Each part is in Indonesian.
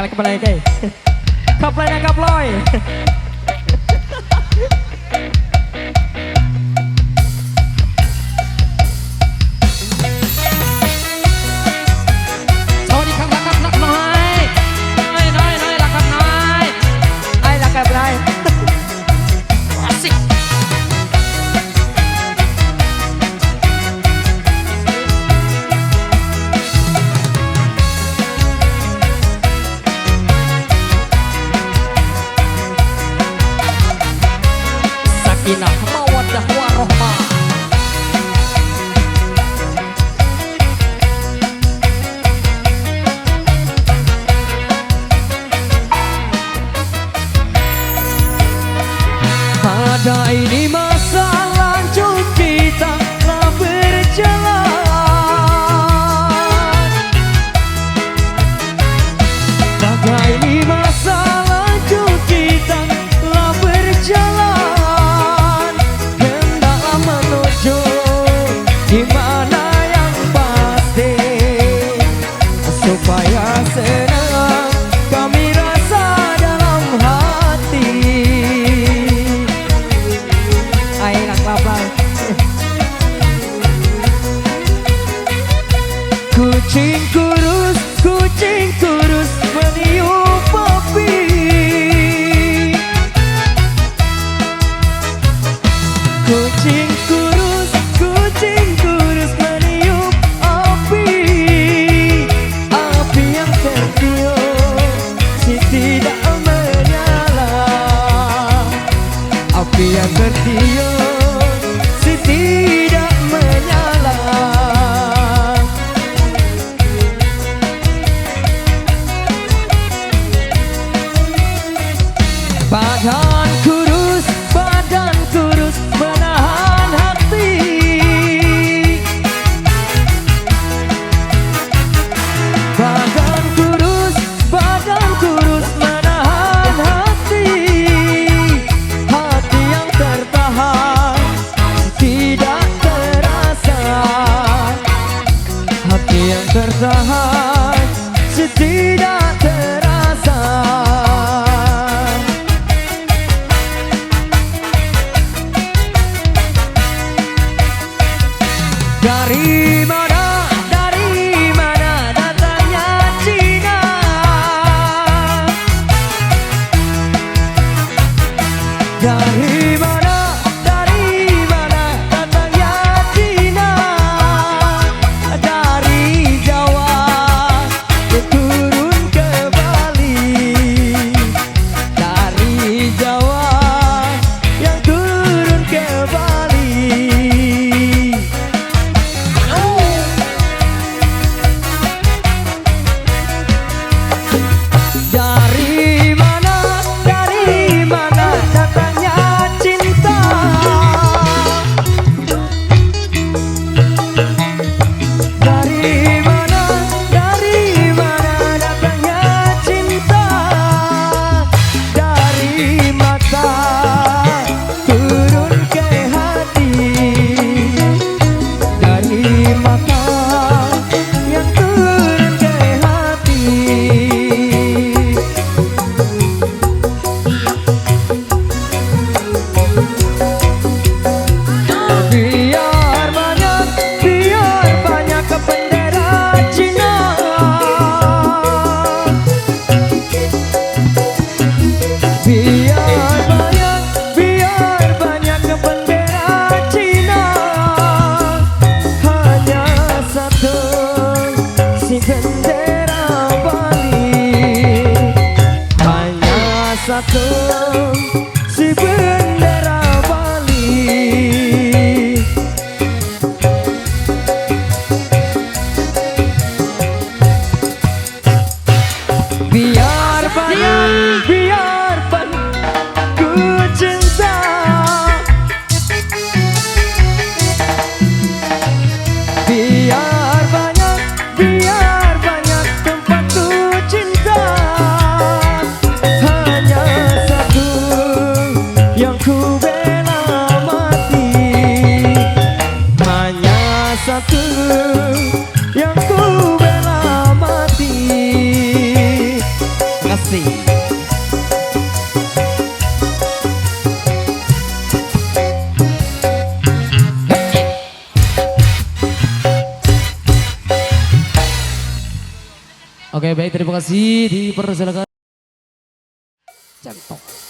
kalian kembali lagi. Kaplan yang kaploy. Sakinah mawaddah warohmah. Pada ini masa lanjut kita telah berjalan. Pada ini masa lanjut kita telah berjalan. Hendaklah menuju di mana yang pasti, supaya senang kami rasa dalam hati. Ayo klap-klap. Kucing kurus meniup api. Kucing kurus meniup api. Api yang tertiup si tidak menyala. Api yang tertiup si tidak menyala. Badan kurus menahan hati. Badan kurus menahan hati. Hati yang tertahan tidak terasa. Hati yang tertahan tidak terasa. Dari mana datangnya Cina? Dari mana datangnya Cina? Dari Jawa turun ke Bali. Dari Jawa yang turun ke Bali. Dari mana datangnya cinta? Dari mana datangnya cinta? Dari mata turun ke hati. Dari mata yang turun ke hati. Biar banyak ke bendera Cina. Biar banyak ke bendera Cina. Hanya satu si bendera Bali. Hanya satu si bendera Bali. Biar banyak ku cinta. Biar banyak tempat ku cinta. Hanya satu kasih. Oke baik, terima kasih, dipersilakan. Centok.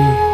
kasih.